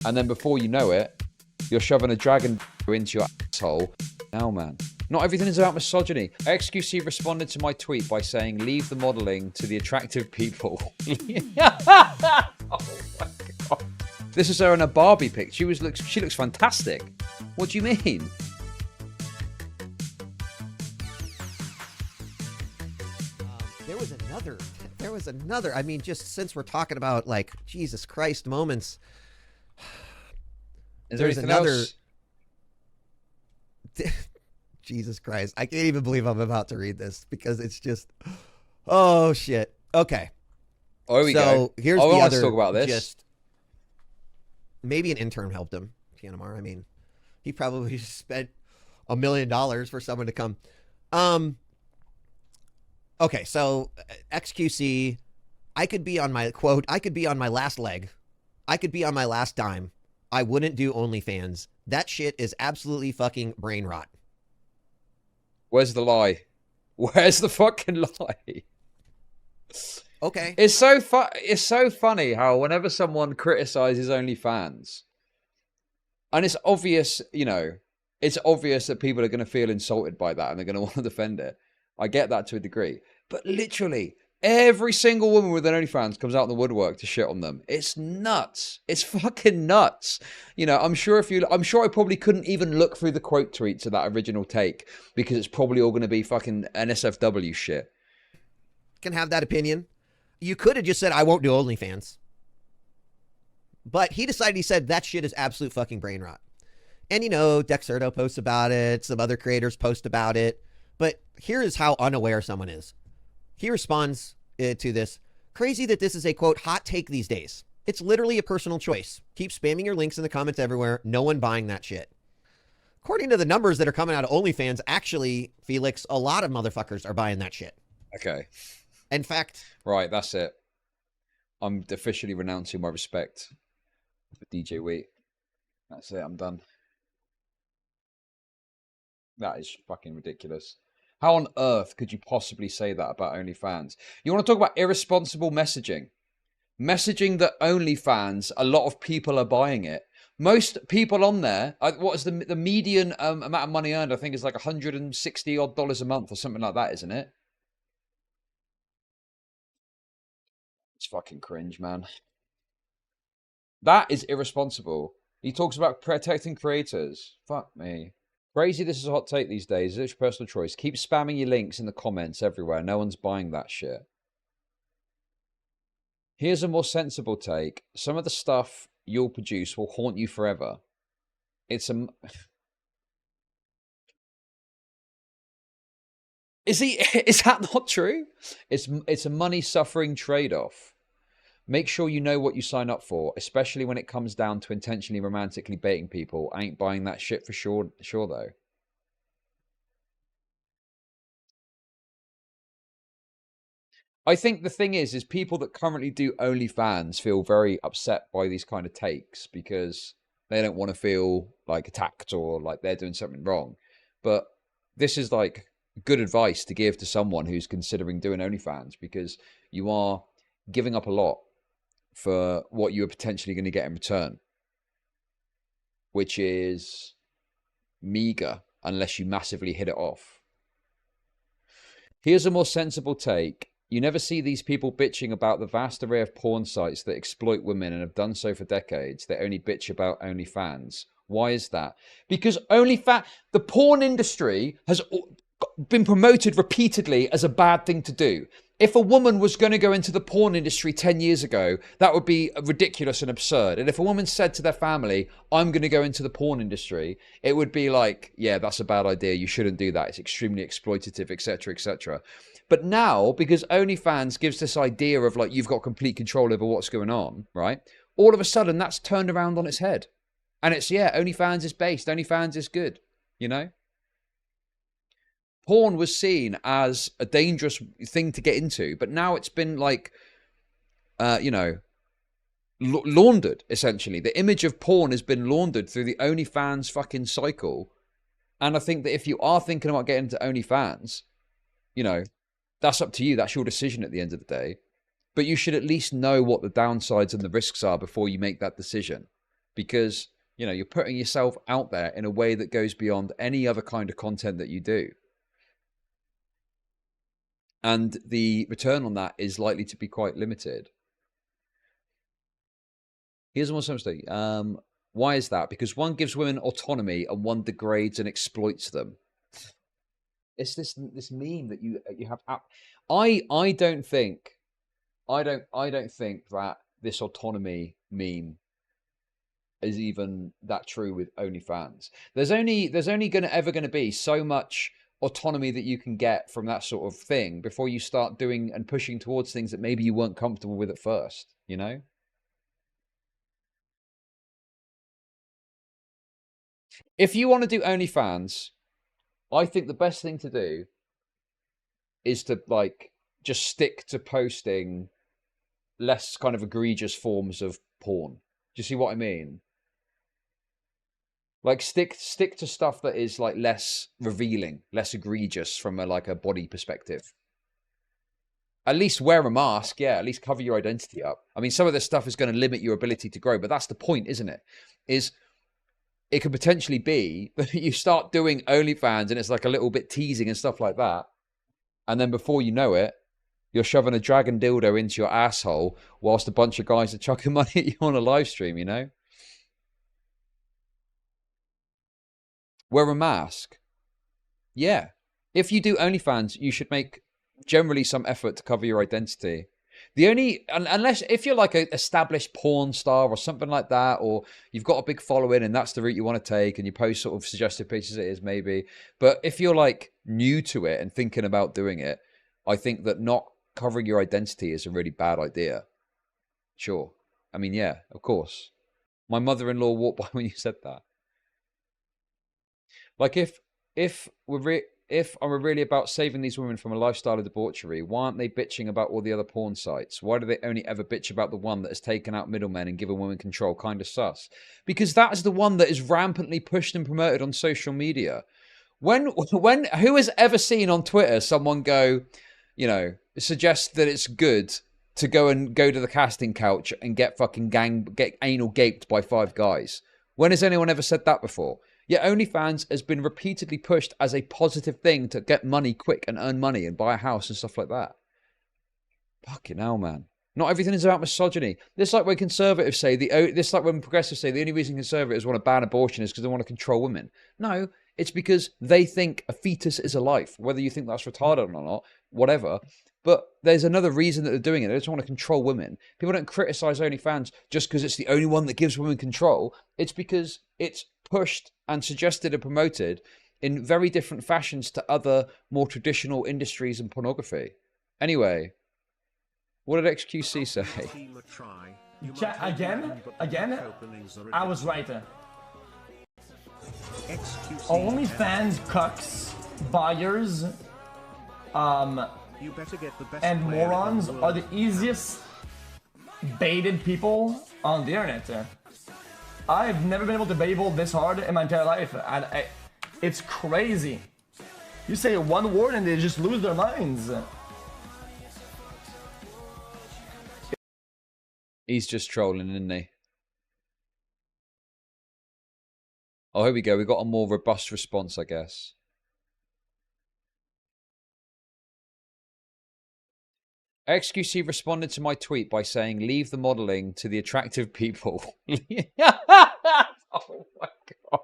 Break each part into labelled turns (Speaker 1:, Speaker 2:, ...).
Speaker 1: And then before you know it, you're shoving a dragon into your asshole. Now, man. Not everything is about misogyny. XQC responded to my tweet by saying, leave the modeling to the attractive people. Oh my God. This is her in a Barbie pic. She looks fantastic. What do you mean?
Speaker 2: There was another. I mean, just since we're talking about like Jesus Christ moments,
Speaker 1: There's another.
Speaker 2: Jesus Christ, I can't even believe I'm about to read this because it's just, oh shit. Okay.
Speaker 1: Oh, here we go.
Speaker 2: So here's the
Speaker 1: let's
Speaker 2: other.
Speaker 1: talk about this.
Speaker 2: Just maybe an intern helped him. Tianamar. I mean, he probably spent $1 million for someone to come. Okay, so XQC, I could be on my quote. I could be on my last leg. I could be on my last dime. I wouldn't do OnlyFans. That shit is absolutely fucking brain rot.
Speaker 1: Where's the lie? Where's the fucking lie?
Speaker 2: Okay.
Speaker 1: It's so funny how whenever someone criticizes OnlyFans, and it's obvious, you know, it's obvious that people are going to feel insulted by that and they're going to want to defend it. I get that to a degree. But literally, every single woman with an OnlyFans comes out in the woodwork to shit on them. It's nuts. It's fucking nuts. You know, I'm sure I probably couldn't even look through the quote tweets of that original take because it's probably all going to be fucking NSFW shit.
Speaker 2: Can have that opinion. You could have just said, I won't do OnlyFans. But he decided, he said, that shit is absolute fucking brain rot. And, you know, Dexerto posts about it. Some other creators post about it. But here is how unaware someone is. He responds to this. Crazy that this is a, quote, hot take these days. It's literally a personal choice. Keep spamming your links in the comments everywhere. No one buying that shit. According to the numbers that are coming out of OnlyFans, actually, Felix, a lot of motherfuckers are buying that shit.
Speaker 1: Okay.
Speaker 2: In fact...
Speaker 1: Right, that's it. I'm officially renouncing my respect for DJ Wheat. That's it, I'm done. That is fucking ridiculous. How on earth could you possibly say that about OnlyFans? You want to talk about irresponsible messaging? Messaging that OnlyFans, a lot of people are buying it. Most people on there, what is the median amount of money earned? I think is like $160 odd a month or something like that, isn't it? It's fucking cringe, man. That is irresponsible. He talks about protecting creators. Fuck me. Crazy this is a hot take these days. It's your personal choice. Keep spamming your links in the comments everywhere. No one's buying that shit. Here's a more sensible take. Some of the stuff you'll produce will haunt you forever. Is that not true? It's a money-suffering trade-off. Make sure you know what you sign up for, especially when it comes down to intentionally romantically baiting people. I ain't buying that shit for sure though. I think the thing is people that currently do OnlyFans feel very upset by these kind of takes because they don't want to feel like attacked or like they're doing something wrong. But this is like good advice to give to someone who's considering doing OnlyFans because you are giving up a lot for what you are potentially going to get in return, which is meager unless you massively hit it off. Here's a more sensible take. You never see these people bitching about the vast array of porn sites that exploit women and have done so for decades. They only bitch about OnlyFans. Why is that? Because the porn industry has been promoted repeatedly as a bad thing to do. If a woman was going to go into the porn industry 10 years ago, that would be ridiculous and absurd. And if a woman said to their family, I'm going to go into the porn industry, it would be like, yeah, that's a bad idea. You shouldn't do that. It's extremely exploitative, etc., etc. But now, because OnlyFans gives this idea of like, you've got complete control over what's going on, right? All of a sudden, that's turned around on its head. And it's, yeah, OnlyFans is based. OnlyFans is good, you know? Porn was seen as a dangerous thing to get into, but now it's been like, you know, laundered, essentially. The image of porn has been laundered through the OnlyFans fucking cycle. And I think that if you are thinking about getting into OnlyFans, you know, that's up to you. That's your decision at the end of the day. But you should at least know what the downsides and the risks are before you make that decision. because, you know, you're putting yourself out there in a way that goes beyond any other kind of content that you do. And the return on that is likely to be quite limited. Here's one study. Why is that? Because one gives women autonomy and one degrades and exploits them. It's this meme that you have. I don't think that this autonomy meme is even that true with OnlyFans. There's only ever going to be so much autonomy that you can get from that sort of thing before you start doing and pushing towards things that maybe you weren't comfortable with at first, you know? If you want to do OnlyFans, I think the best thing to do is to like just stick to posting less kind of egregious forms of porn. Do you see what I mean? Like stick to stuff that is like less revealing, less egregious from a body perspective. At least wear a mask, yeah. At least cover your identity up. I mean, some of this stuff is going to limit your ability to grow, but that's the point, isn't it? Is it could potentially be that you start doing OnlyFans and it's like a little bit teasing and stuff like that, and then before you know it, you're shoving a dragon dildo into your asshole whilst a bunch of guys are chucking money at you on a live stream, you know? Wear a mask. Yeah. If you do OnlyFans, you should make generally some effort to cover your identity. The only, unless if you're like an established porn star or something like that, or you've got a big following and that's the route you want to take and you post sort of suggestive pictures, it is maybe. But if you're like new to it and thinking about doing it, I think that not covering your identity is a really bad idea. Sure. I mean, yeah, of course. My mother-in-law walked by when you said that. Like if I'm really about saving these women from a lifestyle of debauchery, why aren't they bitching about all the other porn sites? Why do they only ever bitch about the one that has taken out middlemen and given women control? Kind of sus. Because that is the one that is rampantly pushed and promoted on social media. When who has ever seen on Twitter someone go, you know, suggest that it's good to go to the casting couch and get anal gaped by 5 guys? When has anyone ever said that before? Yet OnlyFans has been repeatedly pushed as a positive thing to get money quick and earn money and buy a house and stuff like that. Fucking hell, man. Not everything is about misogyny. This like when conservatives say this like when progressives say the only reason conservatives want to ban abortion is because they want to control women. No, it's because they think a fetus is a life. Whether you think that's retarded or not, whatever. But there's another reason that they're doing it. They just want to control women. People don't criticize OnlyFans just because it's the only one that gives women control. It's because it's pushed and suggested and promoted in very different fashions to other more traditional industries and pornography. Anyway, what did XQC say?
Speaker 3: Again? I was right there. OnlyFans cucks, buyers, and morons are the easiest baited people on the internet. I've never been able to bait people this hard in my entire life, and it's crazy. You say one word and they just lose their minds.
Speaker 1: He's just trolling, isn't he? Oh, here we go. We got a more robust response, I guess. XQC responded to my tweet by saying, leave the modeling to the attractive people. Oh my god.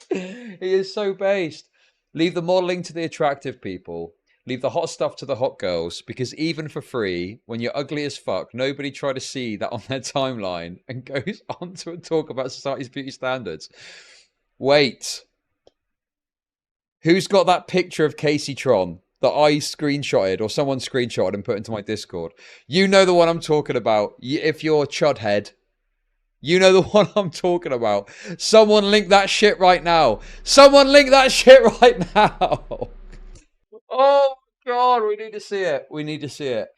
Speaker 1: He is so based. Leave the modeling to the attractive people. Leave the hot stuff to the hot girls, because even for free, when you're ugly as fuck, nobody try to see that on their timeline and goes on to a talk about society's beauty standards. Wait. Who's got that picture of Kaceytron that I screenshotted or someone screenshotted and put into my Discord? You know the one I'm talking about. If you're Chud head, you know the one I'm talking about. Someone link that shit right now. Someone link that shit right now. Oh god, we need to see it. We need to see it.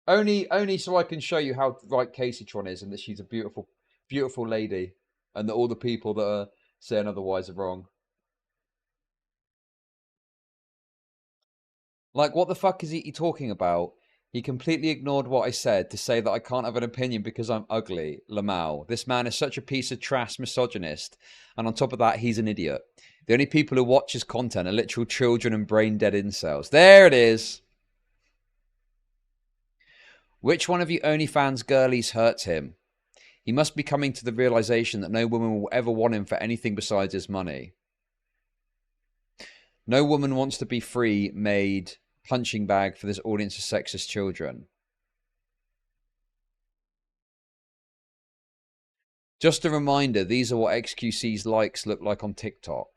Speaker 1: Only so I can show you how right Kaceytron is and that she's a beautiful, beautiful lady, and that all the people that are saying otherwise are wrong. Like, what the fuck is he talking about? He completely ignored what I said to say that I can't have an opinion because I'm ugly. Lamau. This man is such a piece of trash misogynist. And on top of that, he's an idiot. The only people who watch his content are literal children and brain-dead incels. There it is. Which one of you OnlyFans girlies hurts him? He must be coming to the realization that no woman will ever want him for anything besides his money. No woman wants to be free, made punching bag for this audience of sexist children. Just a reminder, these are what XQC's likes look like on TikTok.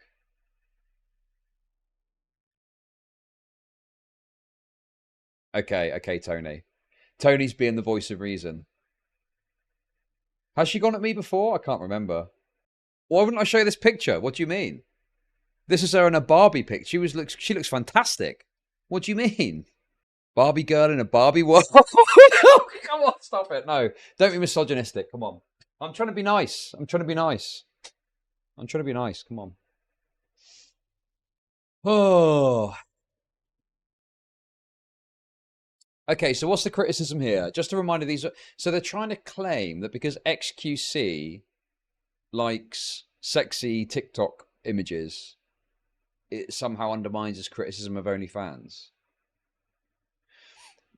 Speaker 1: Okay, Tony. Tony's being the voice of reason. Has she gone at me before? I can't remember. Why wouldn't I show you this picture? What do you mean? This is her in a Barbie picture. She looks fantastic. What do you mean? Barbie girl in a Barbie world? Come on, stop it. No, don't be misogynistic. Come on. I'm trying to be nice. I'm trying to be nice. Come on. Oh. Okay, so what's the criticism here? Just a reminder, so they're trying to claim that because XQC likes sexy TikTok images, it somehow undermines his criticism of OnlyFans.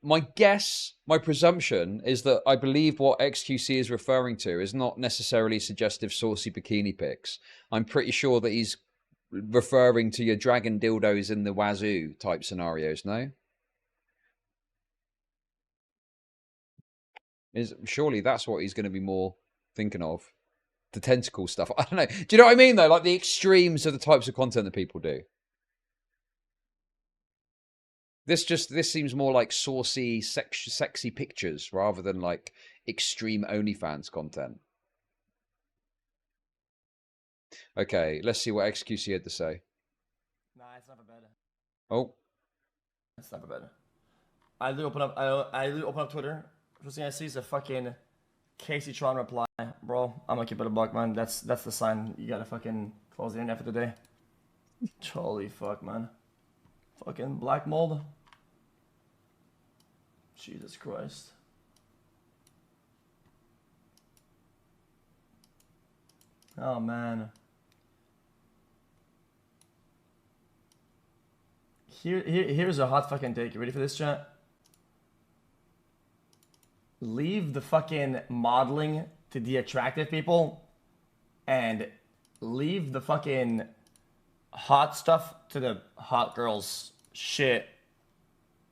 Speaker 1: My guess, my presumption, is that I believe what XQC is referring to is not necessarily suggestive saucy bikini pics. I'm pretty sure that he's referring to your dragon dildos in the wazoo type scenarios, no? Surely that's what he's going to be more thinking of. The tentacle stuff. I don't know. Do you know what I mean, though? Like the extremes of the types of content that people do. This seems more like saucy, sexy pictures rather than like extreme OnlyFans content. Okay, let's see what XQC had to say.
Speaker 3: Nah, it's never better.
Speaker 1: Oh.
Speaker 3: It's never better. I literally open up Twitter. First thing I see is a fucking Kaceytron reply. Bro, I'm gonna keep it a buck, man. That's the sign. You gotta fucking close the internet for the day. Holy fuck, man. Fucking black mold. Jesus Christ. Oh, man. Here's a hot fucking take. You ready for this, chat? Leave the fucking modeling to the attractive people and leave the fucking hot stuff to the hot girls. Shit.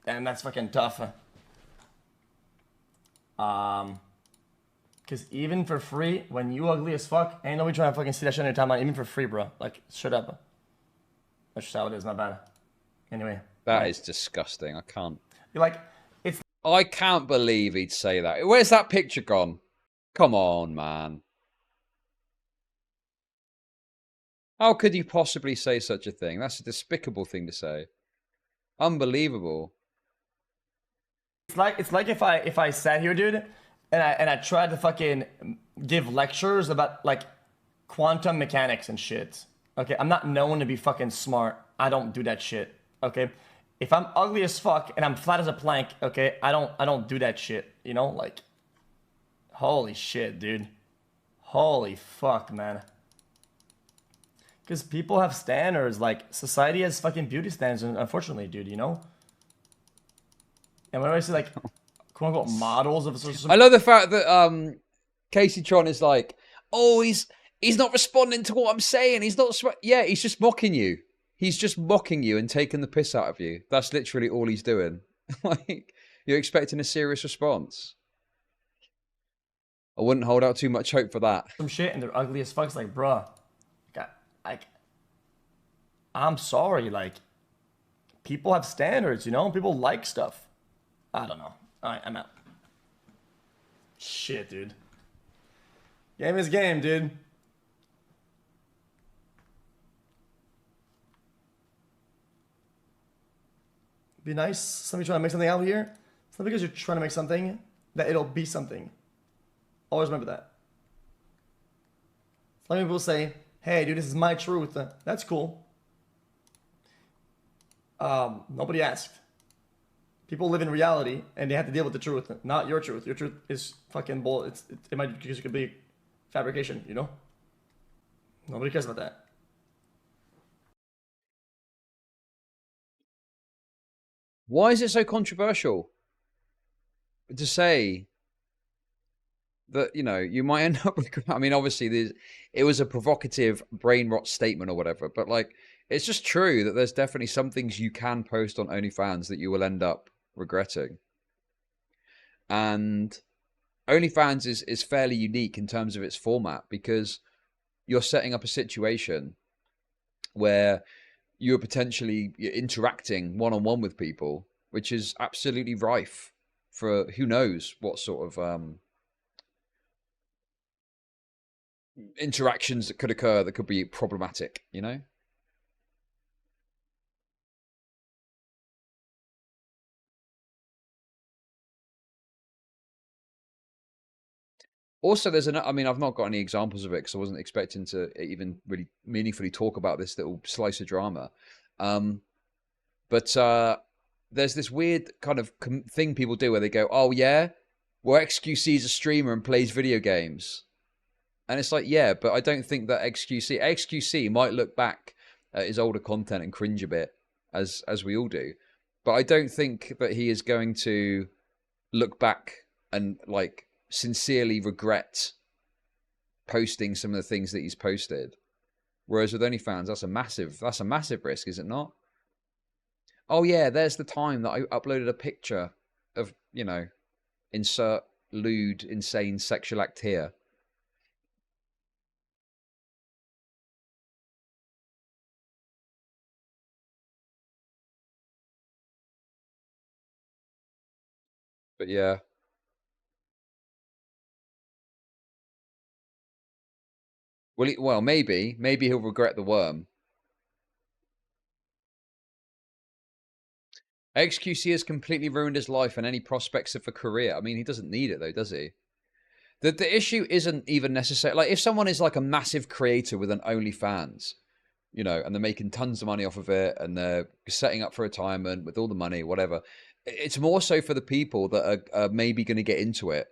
Speaker 3: And that's fucking tough. Cause even for free, when you ugly as fuck, ain't nobody trying to fucking see that shit on your timeline, even for free, bro. Like, shut up. That's just how it is, my bad. Anyway.
Speaker 1: That is disgusting. I can't.
Speaker 3: You're like, it's...
Speaker 1: I can't believe he'd say that. Where's that picture gone? Come on, man. How could you possibly say such a thing? That's a despicable thing to say. Unbelievable.
Speaker 3: It's like if I sat here, dude, and I tried to fucking give lectures about like quantum mechanics and shit. Okay, I'm not known to be fucking smart. I don't do that shit. Okay, if I'm ugly as fuck and I'm flat as a plank, okay, I don't do that shit. You know, like, holy shit, dude. Holy fuck, man. Because people have standards. Like, society has fucking beauty standards, unfortunately, dude. You know. And whenever I see like quote unquote models of
Speaker 1: I love the fact that Kaceytron is like, oh, he's not responding to what I'm saying. He's not. Yeah, he's just mocking you. He's just mocking you and taking the piss out of you. That's literally all he's doing. Like, you're expecting a serious response. I wouldn't hold out too much hope for that.
Speaker 3: Some shit and they're ugly as fuck. It's like, bruh, I'm sorry. Like, people have standards, you know. People like stuff. I don't know. All right, I'm out. Shit, dude. Game is game, dude. Be nice. Somebody trying to make something out here. It's not because you're trying to make something that it'll be something. Always remember that. Some people say, hey, dude, this is my truth. That's cool. Nobody asked. People live in reality, and they have to deal with the truth, not your truth. Your truth is fucking bull. It might just could be fabrication, you know? Nobody cares about that.
Speaker 1: Why is it so controversial to say that, you know, you might end up with, I mean, obviously it was a provocative brain rot statement or whatever, but like, it's just true that there's definitely some things you can post on OnlyFans that you will end up regretting. And OnlyFans is fairly unique in terms of its format because you're setting up a situation where you're potentially interacting one-on-one with people, which is absolutely rife for who knows what sort of interactions that could occur that could be problematic, you know? Also, there's I mean, I've not got any examples of it because I wasn't expecting to even really meaningfully talk about this little slice of drama. But there's this weird kind of thing people do where they go, oh, yeah, well, XQC is a streamer and plays video games. And it's like, yeah, but I don't think that XQC might look back at his older content and cringe a bit, as we all do. But I don't think that he is going to look back and like sincerely regret posting some of the things that he's posted. Whereas with OnlyFans, that's a massive risk, is it not? Oh yeah, there's the time that I uploaded a picture of, you know, insert lewd, insane sexual act here. But yeah. Well, maybe he'll regret the worm. XQC has completely ruined his life and any prospects of a career. I mean, he doesn't need it though, does he? The issue isn't even necessary. Like, if someone is like a massive creator with an OnlyFans, you know, and they're making tons of money off of it, and they're setting up for retirement with all the money, whatever. It's more so for the people that are maybe going to get into it,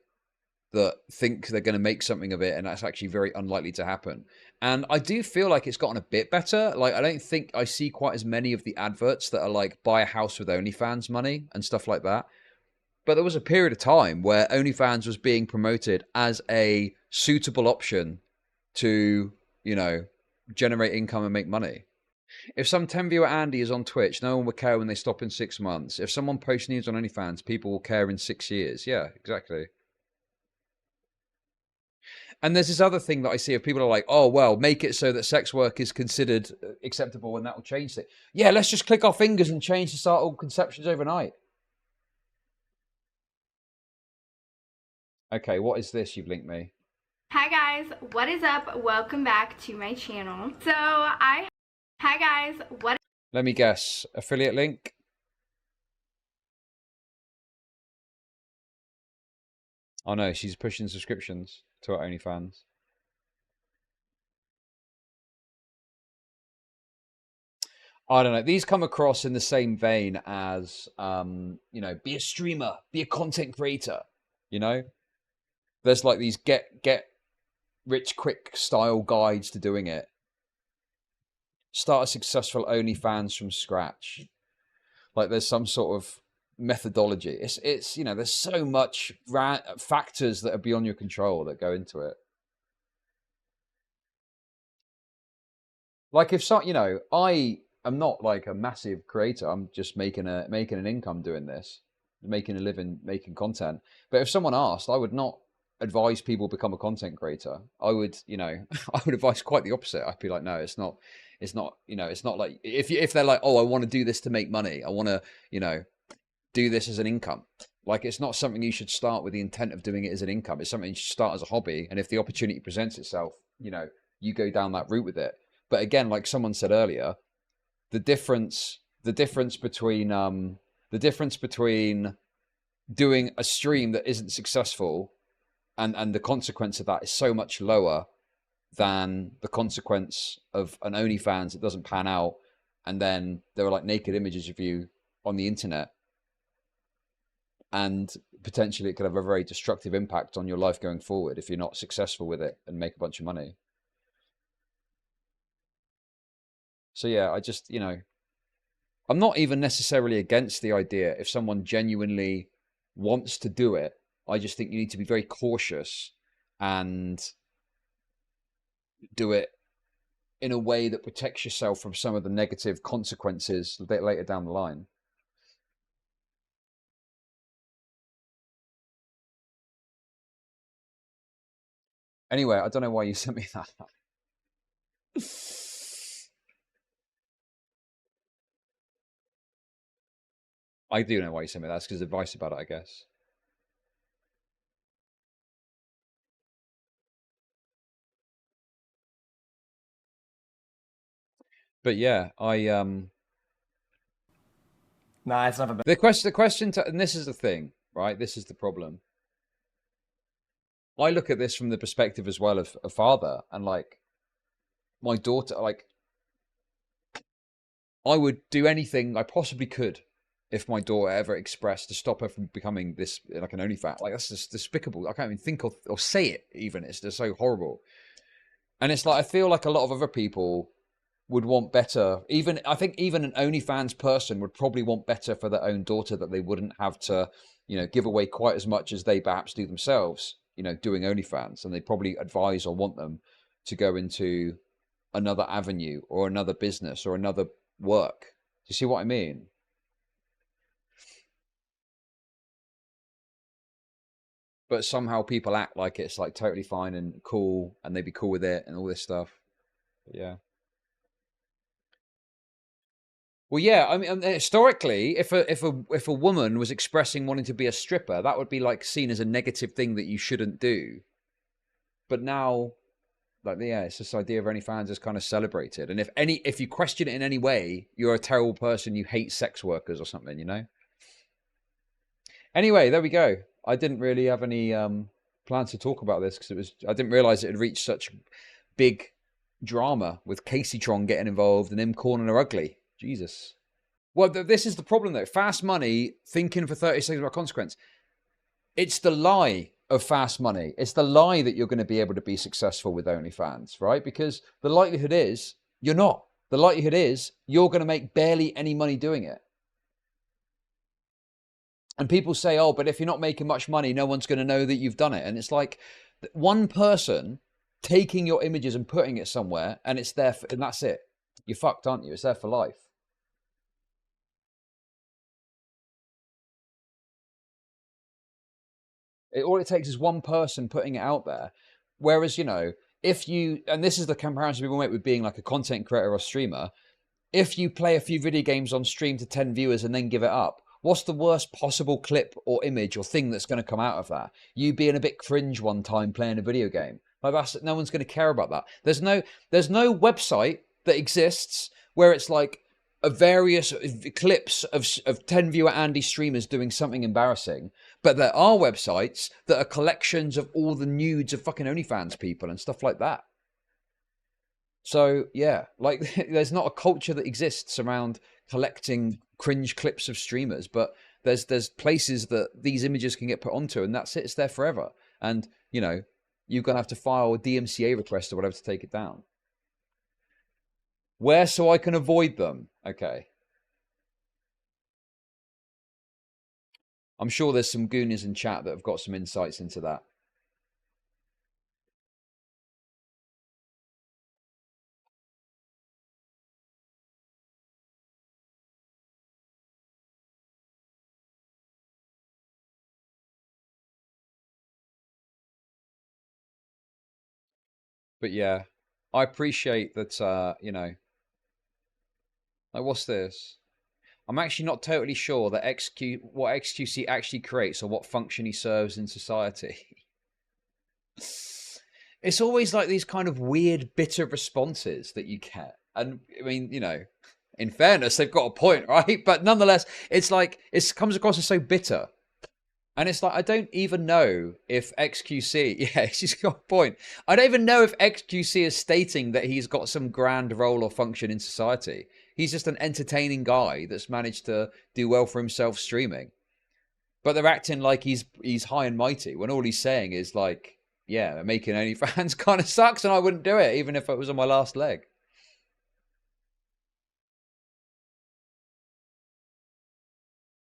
Speaker 1: that think they're going to make something of it, and that's actually very unlikely to happen. And I do feel like it's gotten a bit better. Like, I don't think I see quite as many of the adverts that are like, buy a house with OnlyFans money and stuff like that. But there was a period of time where OnlyFans was being promoted as a suitable option to, you know, generate income and make money. If some 10 viewer Andy is on Twitch, no one will care when they stop in 6 months. If someone posts news on OnlyFans, people will care in 6 years. Yeah, exactly. And there's this other thing that I see of people are like, oh, well, make it so that sex work is considered acceptable and that will change it. Yeah, let's just click our fingers and change societal conceptions overnight. Okay, what is this you've linked me?
Speaker 4: Hi guys, what is up? Welcome back to my channel. Hi guys, what?
Speaker 1: Let me guess, affiliate link? Oh no, she's pushing subscriptions to her OnlyFans. I don't know. These come across in the same vein as, you know, be a streamer, be a content creator, you know? There's like these get rich quick style guides to doing it. Start a successful OnlyFans from scratch. Like there's some sort of methodology. It's you know, there's so much factors that are beyond your control that go into it. Like if so, you know, I am not like a massive creator. I'm just making an income doing this, making a living, making content. But if someone asked, I would not advise people become a content creator. I would, you know, I would advise quite the opposite. I'd be like, no, it's not, you know, it's not like if they're like, oh, I want to do this to make money. I want to, you know, do this as an income. Like, it's not something you should start with the intent of doing it as an income. It's something you should start as a hobby. And if the opportunity presents itself, you know, you go down that route with it. But again, like someone said earlier, the difference between doing a stream that isn't successful and the consequence of that is so much lower than the consequence of an OnlyFans that doesn't pan out, and then there are like naked images of you on the internet. and potentially it could have a very destructive impact on your life going forward if you're not successful with it and make a bunch of money. So yeah, I just, you know, I'm not even necessarily against the idea if someone genuinely wants to do it. I just think you need to be very cautious and do it in a way that protects yourself from some of the negative consequences a bit later down the line. Anyway, I don't know why you sent me that. I do know why you sent me that. That's because of advice about it, I guess. But yeah,
Speaker 3: Nah, it's not a bad.
Speaker 1: the question to, and this is the thing, right? This is the problem. I look at this from the perspective as well of a father, and like my daughter, like I would do anything I possibly could if my daughter ever expressed to stop her from becoming this, like an OnlyFans. Like that's just despicable. I can't even think or say it even. It's just so horrible. And it's like I feel like a lot of other people would want better. Even I think even an OnlyFans person would probably want better for their own daughter, that they wouldn't have to, you know, give away quite as much as they perhaps do themselves, you know, doing OnlyFans. And they probably advise or want them to go into another avenue or another business or another work. Do you see what I mean? But somehow people act like it's like totally fine and cool, and they'd be cool with it and all this stuff. But yeah. Well, yeah. I mean, historically, if a woman was expressing wanting to be a stripper, that would be like seen as a negative thing that you shouldn't do. But now, like, yeah, it's this idea of OnlyFans is kind of celebrated. And if you question it in any way, you're a terrible person. You hate sex workers or something, you know. Anyway, there we go. I didn't really have any plans to talk about this because I didn't realize it had reached such big drama with Kaceytron getting involved and him calling her ugly. Jesus. Well, this is the problem though. Fast money, thinking for 30 seconds about consequence. It's the lie of fast money. It's the lie that you're going to be able to be successful with OnlyFans, right? Because the likelihood is you're not. The likelihood is you're going to make barely any money doing it. And people say, oh, but if you're not making much money, no one's going to know that you've done it. And it's like one person taking your images and putting it somewhere, and it's there, and that's it. You're fucked, aren't you? It's there for life. All it takes is one person putting it out there. Whereas, you know, if you, and this is the comparison people make with being like a content creator or streamer, if you play a few video games on stream to 10 viewers and then give it up, what's the worst possible clip or image or thing that's going to come out of that? You being a bit cringe one time playing a video game. Like that's, no one's going to care about that. There's no website that exists where it's like a various clips of 10 viewer Andy streamers doing something embarrassing. But there are websites that are collections of all the nudes of fucking OnlyFans people and stuff like that. So yeah, like there's not a culture that exists around collecting cringe clips of streamers, but there's places that these images can get put onto, and that's it. It's there forever. And you know, you're gonna have to file a DMCA request or whatever to take it down. Where so I can avoid them? Okay. I'm sure there's some goonies in chat that have got some insights into that. But yeah, I appreciate that, you know, like what's this? I'm actually not totally sure that what XQC actually creates or what function he serves in society. It's always like these kind of weird, bitter responses that you get. And I mean, you know, in fairness, they've got a point, right? But nonetheless, it's like, it comes across as so bitter. And it's like, I don't even know if XQC, yeah, she's got a point. I don't even know if XQC is stating that he's got some grand role or function in society. He's just an entertaining guy that's managed to do well for himself streaming. But they're acting like he's high and mighty when all he's saying is like, yeah, making OnlyFans kind of sucks and I wouldn't do it even if it was on my last leg.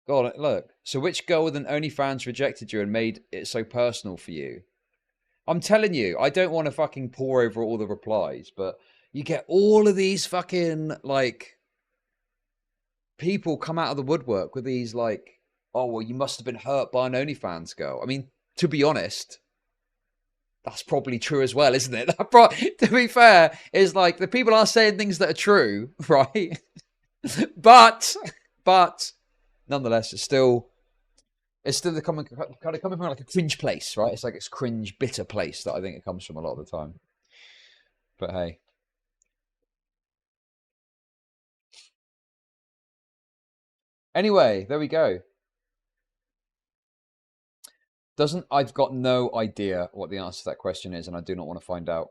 Speaker 1: God, look. So which girl with an OnlyFans rejected you and made it so personal for you? I'm telling you, I don't want to fucking pour over all the replies, but you get all of these fucking, like, people come out of the woodwork with these, like, oh, well, you must have been hurt by an OnlyFans girl. I mean, to be honest, that's probably true as well, isn't it? To be fair, is like, the people are saying things that are true, right? but, nonetheless, it's still coming from like a cringe place, right? It's like it's cringe, bitter place that I think it comes from a lot of the time. But hey. Anyway, there we go. I've got no idea what the answer to that question is, and I do not want to find out.